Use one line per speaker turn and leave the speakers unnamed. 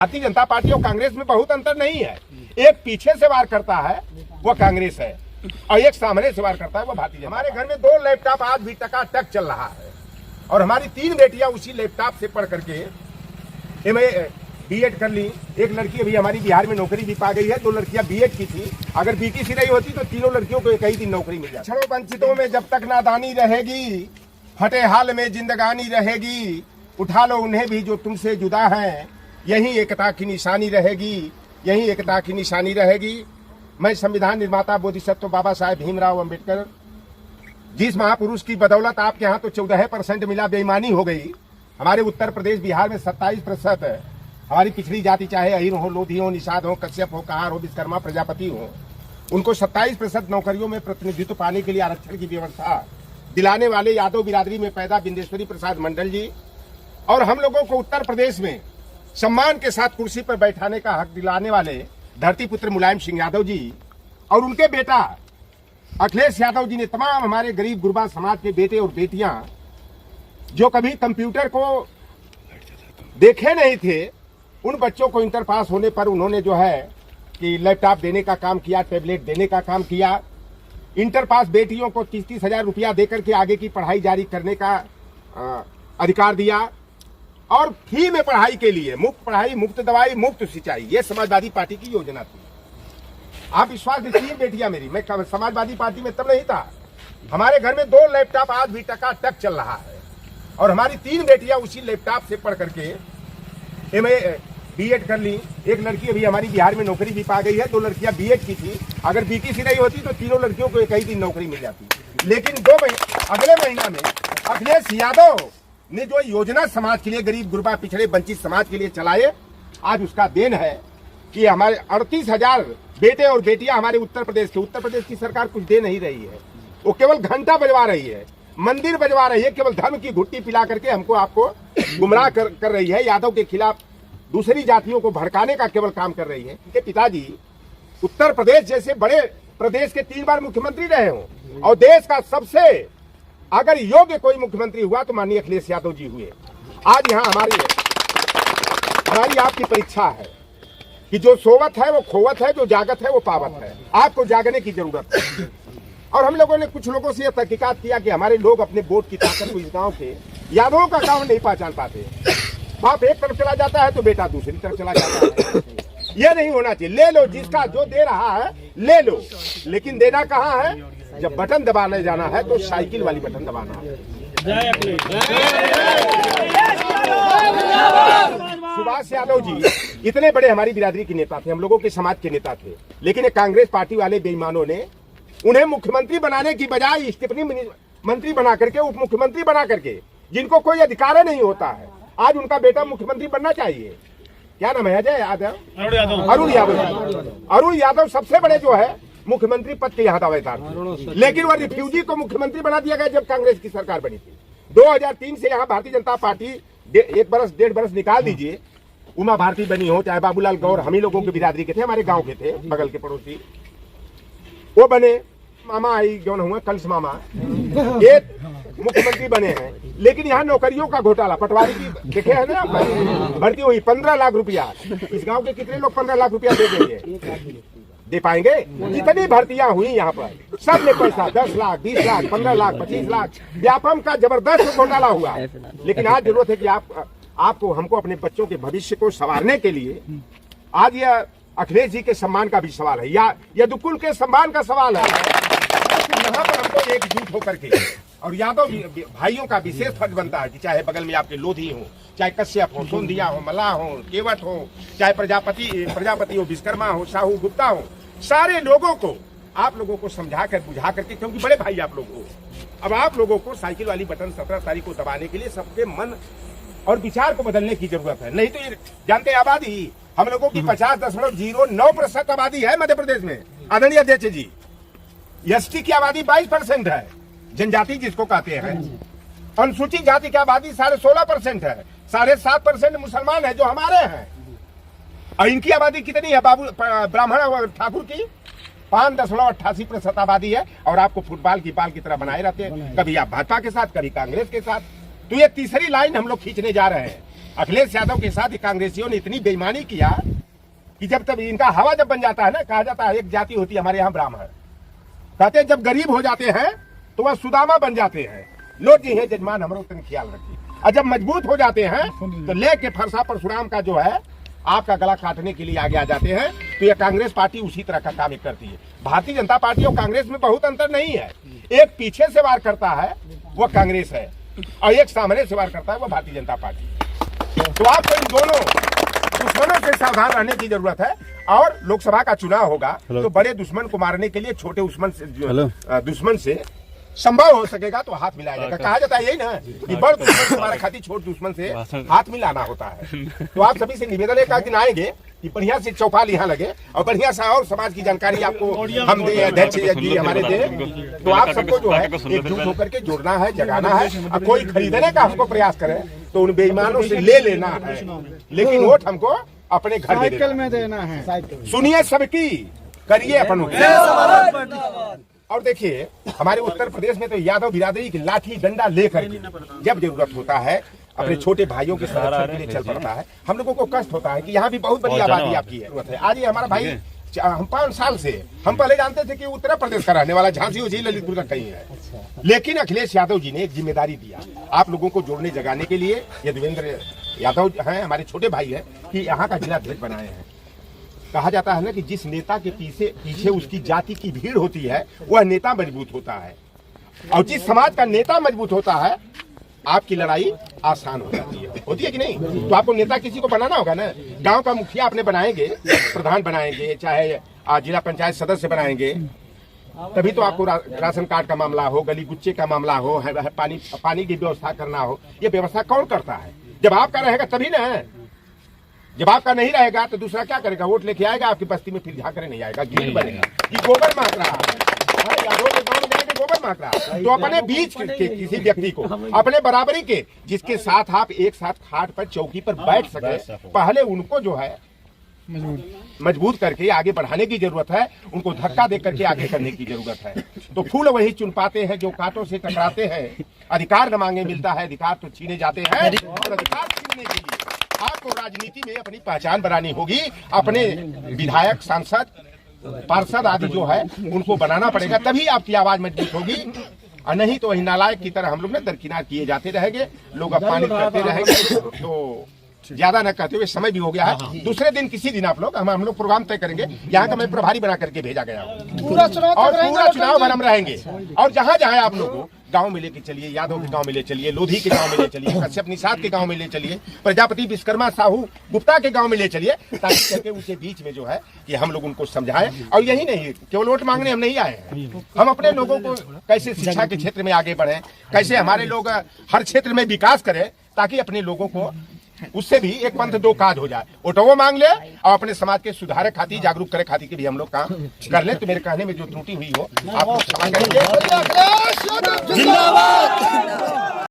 Bharatiya Janata party और कांग्रेस में बहुत अंतर नहीं है। एक पीछे से वार करता है वो कांग्रेस है और एक सामने से वार करता है वो भारतीय जनता। हमारे घर में 2 लैपटॉप आज भी टकाटक चल रहा है और हमारी 3 बेटियां उसी लैपटॉप से पढ़ करके बीएड कर ली। एक लड़की अभी हमारी बिहार में नौकरी भी पा गई है। 2 लड़कियां बीएड की थी। अगर बीटीसी नहीं होती तो तीनों लड़कियों को एक ही दिन नौकरी मिल जाती। छड़ों वंचितों में जब तक नादानी रहेगी, फटे हाल में जिंदगानी रहेगी, उठा लो उन्हें भी जो तुमसे जुदा है, यही एकता की निशानी रहेगी, यही एकता की निशानी रहेगी। मैं संविधान निर्माता बोधिसत्व बाबा साहेब भीमराव अंबेडकर, जिस महापुरुष की बदौलत आपके यहाँ तो 14% मिला, बेईमानी हो गई। हमारे उत्तर प्रदेश बिहार में 27% है। हमारी पिछड़ी जाति चाहे अहिर हो, लोधी हो, निषाद हो, कश्यप हो, कहार हो, विश्वकर्मा, प्रजापति हो, उनको 27% नौकरियों में प्रतिनिधित्व पाने के लिए आरक्षण की व्यवस्था दिलाने वाले यादव बिरादरी में पैदा बिंदेश्वरी प्रसाद मंडल जी और हम लोगों को उत्तर प्रदेश में सम्मान के साथ कुर्सी पर बैठाने का हक दिलाने वाले धरती पुत्र मुलायम सिंह यादव जी और उनके बेटा अखिलेश यादव जी ने तमाम हमारे गरीब गुरबा समाज के बेटे और बेटियां जो कभी कंप्यूटर को देखे नहीं थे, उन बच्चों को इंटर पास होने पर उन्होंने जो है कि लैपटॉप देने का काम किया, टैबलेट देने का काम किया। इंटर पास बेटियों को 30-30 हजार रुपया देकर के आगे की पढ़ाई जारी करने का अधिकार दिया और फ्री में पढ़ाई के लिए मुफ्त पढ़ाई, मुफ्त दवाई, मुफ्त सिंचाई, ये समाजवादी पार्टी की योजना थी। आप विश्वास दीजिए बेटियां मेरी, मैं समाजवादी पार्टी में तब नहीं था। हमारे घर में 2 लैपटॉप आज भी टकाटक चल रहा है और हमारी 3 बेटियां उसी लैपटॉप से पढ़ करके बीएड कर ली। एक लड़की अभी हमारी बिहार में नौकरी भी पा गई है। 2 लड़कियां बीएड की थी। अगर बीटीसी नहीं होती तो तीनों लड़कियों को एक ही दिन नौकरी मिल जाती। लेकिन अगले महीना में अखिलेश यादव ने जो योजना समाज के लिए, गरीब गुरबा पिछड़े वंचित समाज के लिए चलाए, आज उसका देन है कि हमारे 38,000 बेटे और बेटियां हमारे उत्तर प्रदेश की सरकार कुछ दे नहीं रही है। वो केवल घंटा बजवा रही है, मंदिर बजवा रही है, केवल धर्म की घुट्टी पिला करके हमको आपको गुमराह कर रही है। यादव के खिलाफ दूसरी जातियों को भड़काने का केवल काम कर रही है। कि पिताजी उत्तर प्रदेश जैसे बड़े प्रदेश के 3 बार मुख्यमंत्री रहे हों और देश का सबसे अगर योग्य कोई मुख्यमंत्री हुआ तो माननीय अखिलेश यादव जी हुए। आज यहाँ हमारी आपकी परीक्षा है कि जो सोवत है वो खोवत है, जो जागत है वो पावत है। आपको जागने की जरूरत है। और हम लोगों ने कुछ लोगों से यह तहकीकात किया कि हमारे लोग अपने वोट की ताकत को इस गांव के यादवों का गांव नहीं पहचान पाते। बाप एक तरफ चला जाता है तो बेटा दूसरी तरफ चला जाता है। ये नहीं होना चाहिए। ले लो, जिसका जो दे रहा है ले लो, लेकिन देना कहाँ है? जब बटन दबाने जाना है तो साइकिल वाली बटन दबाना है। सुभाष यादव जी इतने बड़े हमारी बिरादरी के नेता थे, हम लोगों के समाज के नेता थे, लेकिन कांग्रेस पार्टी वाले बेईमानों ने उन्हें मुख्यमंत्री बनाने की बजाय स्टेफनी मंत्री बना करके, उप मुख्यमंत्री बना करके, जिनको कोई अधिकार नहीं होता है, आज उनका बेटा मुख्यमंत्री बनना चाहिए। क्या नाम है? अजय यादव, अरुण यादव सबसे बड़े जो है मुख्यमंत्री पद के यहाँ दावेदार थे, लेकिन वह रिफ्यूजी को मुख्यमंत्री बना दिया गया जब कांग्रेस की सरकार बनी थी। 2003 से यहाँ भारतीय जनता पार्टी 1 बरस 1.5 बरस निकाल दीजिए, उमा भारती बनी हो, चाहे बाबूलाल गौर हम ही लोगों की बिरादरी के थे, हमारे गांव के थे, बगल के पड़ोसी, वो बने। मामा आई जो हुए कंस मामा, ये मुख्यमंत्री बने हैं। लेकिन यहाँ नौकरियों का घोटाला, पटवारी की देखे है ना, भर्ती हुई 15 लाख रुपया। इस गांव के कितने लोग 15 लाख रुपया दे देंगे? दे पाएंगे? जितनी भर्तियां हुई यहाँ पर सब में पैसा 10 लाख, 20 लाख, 15 लाख, 25 लाख, व्यापम का जबरदस्त घोटाला हुआ। लेकिन आज जरूरत है कि आपको हमको अपने बच्चों के भविष्य को संवारने के लिए आज यह अखिलेश जी के सम्मान का भी सवाल है, या यदुकुल के सम्मान का सवाल है। यहाँ पर हमको एकजुट होकर के और यादव भाइयों का विशेष फर्ज बनता है कि चाहे बगल में आपके लोधी हो, चाहे कश्यप हो, सोंधिया हो, मल्लाह हो, केवट हो, चाहे प्रजापति हो, विश्वकर्मा हो, साहू, गुप्ता हो, सारे लोगों को आप लोगों को समझा कर बुझा करके, क्योंकि बड़े भाई आप लोगों को, अब आप लोगों को साइकिल वाली बटन 17 तारीख को दबाने के लिए सबके मन और विचार को बदलने की जरूरत है। नहीं तो ये जानते आबादी हम लोगों की 50.09% आबादी है मध्य प्रदेश में। आदरणीय अध्यक्ष जी, एसटी की आबादी 22% है, जनजाति जिसको कहते हैं। अनुसूचित जाति की आबादी 16.5% है, 7.5% मुसलमान है जो हमारे हैं। और इनकी आबादी कितनी है? ब्राह्मण और ठाकुर की 5.88% आबादी है। और आपको फुटबॉल की बाल की तरह बनाए रहते हैं, कभी आप भाजपा के साथ, कभी कांग्रेस के साथ। तो ये तीसरी लाइन हम लोग खींचने जा रहे हैं अखिलेश यादव के साथ कांग्रेसियों ने इतनी बेईमानी किया कि जब तब इनका हवा जब बन जाता है ना, कहा जाता है एक जाति होती है हमारे यहाँ ब्राह्मण, कहते हैं जब गरीब हो जाते हैं तो वह सुदामा बन जाते हैं। लो जी है जजमान, हमारा उतना ख्याल रखिए। और जब मजबूत हो जाते हैं तो लेके फरसा परशुराम का जो है आपका गला काटने के लिए आगे आ जाते हैं। तो ये कांग्रेस पार्टी उसी तरह का काम करती है। भारतीय जनता पार्टी और कांग्रेस में बहुत अंतर नहीं है। एक पीछे से वार करता है वो कांग्रेस है और एक सामने से वार करता है वो भारतीय जनता पार्टी। तो आपको इन दोनों दुश्मनों से सावधान रहने की जरूरत है। और लोकसभा का चुनाव होगा तो बड़े दुश्मन को मारने के लिए छोटे दुश्मन से संभव हो सकेगा तो हाथ मिलाया जाएगा। कहा जाता है यही ना कि बड़ दुश्मन से हमारा खातिर छोटे दुश्मन से हाथ मिलाना होता है। तो आप सभी से निवेदन है कि आएंगे कि बढ़िया से चौपाल यहाँ लगे और बढ़िया सा और समाज की जानकारी आपको हम दे, अध्यक्ष जी हमारे दे। तो आप सबको जो है एकजुट होकर के जोड़ना है, जगाना है। और कोई खरीदने का हमको प्रयास करे तो उन बेईमानों से ले लेना है, लेकिन वोट हमको अपने घर में देना है। सुनिए सबकी, करिए अपन। और देखिए हमारे उत्तर प्रदेश में तो यादव बिरादरी की लाठी डंडा लेकर जब जरूरत होता है अपने छोटे भाइयों के संरक्षण के लिए चल पड़ता है। हम लोगों को कष्ट होता है कि यहाँ भी बहुत बड़ी आबादी आपकी जरूरत है। आज ये हमारा भाई हम 5 साल से हम पहले जानते थे कि उत्तर प्रदेश का रहने वाला, झांसी हो जी ललितपुर का कहीं है। लेकिन अखिलेश यादव जी ने एक जिम्मेदारी दिया आप लोगों को जोड़ने जगाने के लिए। यदुवेंद्र यादव हैं हमारे छोटे भाई है कि यहाँ का जिला अध्यक्ष बनाए हैं। कहा जाता है ना कि जिस नेता के पीछे उसकी जाति की भीड़ होती है वह नेता मजबूत होता है, और जिस समाज का नेता मजबूत होता है आपकी लड़ाई आसान हो जाती है। होती है कि नहीं? तो आपको नेता किसी को बनाना होगा ना। गांव का मुखिया अपने बनाएंगे, प्रधान बनाएंगे, चाहे जिला पंचायत सदस्य बनाएंगे, तभी तो आपको राशन कार्ड का मामला हो, गली गुच्चे का मामला हो, पानी की व्यवस्था करना हो। ये व्यवस्था कौन करता है? जब आपका रहेगा तभी ना। जब आपका नहीं रहेगा तो दूसरा क्या करेगा? वोट लेके आएगा आपकी बस्ती में, फिर झांकने नहीं आएगा, गिल बनेगा कि गोबर मांग रहा है। यादव के गांव में जाके गोबर मांग रहा है। तो अपने बीच के किसी व्यक्ति को, अपने बराबरी के, जिसके साथ आप एक साथ खाट पर चौकी पर बैठ सके, पहले उनको जो है मजबूत करके आगे बढ़ाने की जरूरत है। उनको धक्का दे करके आगे करने की जरूरत है। तो फूल वही चुन पाते हैं जो कांटों से टकराते हैं। अधिकार न मांगे मिलता है, अधिकार तो छीने जाते हैं। और अधिकार छीनने के लिए आपको राजनीति में अपनी पहचान बनानी होगी। अपने विधायक, सांसद, पार्षद आदि जो है उनको बनाना पड़ेगा, तभी आपकी आवाज मजबूत होगी। और नहीं तो वही नालायक की तरह हम लोग ना दरकिनार किए जाते रहेंगे, लोग अपमानित करते रहेंगे। तो ज्यादा न कहते हुए समय भी हो गया है। दूसरे दिन किसी दिन आप लोग हम लोग प्रोग्राम तय करेंगे। यहाँ का मैं प्रभारी बना करके भेजा गया हूँ। पूरा चुनाव भर हम रहेंगे। और जहाँ जहाँ आप लोगों गांव में लेके चलिए, यादव के गांव में ले चलिए, लोधी के गांव में ले चलिए, कश्यप निषाद के गांव में ले चलिए, प्रजापति विश्वकर्मा साहू गुप्ता के गांव में ले चलिए, ताकि करके उनके बीच में जो है कि हम लोग उनको समझाएं। और यही नहीं, केवल वोट मांगने हम नहीं आए हैं। हम अपने लोगों को कैसे शिक्षा के क्षेत्र में आगे बढ़े, कैसे हमारे लोग हर क्षेत्र में विकास करें, ताकि अपने लोगों को उससे भी एक पंथ दो काज हो जाए। वोटों मांग ले और अपने समाज के सुधारक खातिर, जागरूक करे खातिर के भी हम लोग काम कर ले। तो मेरे कहने में जो त्रुटि हुई हो आप लोग क्षमा करेंगे। जिंदाबाद।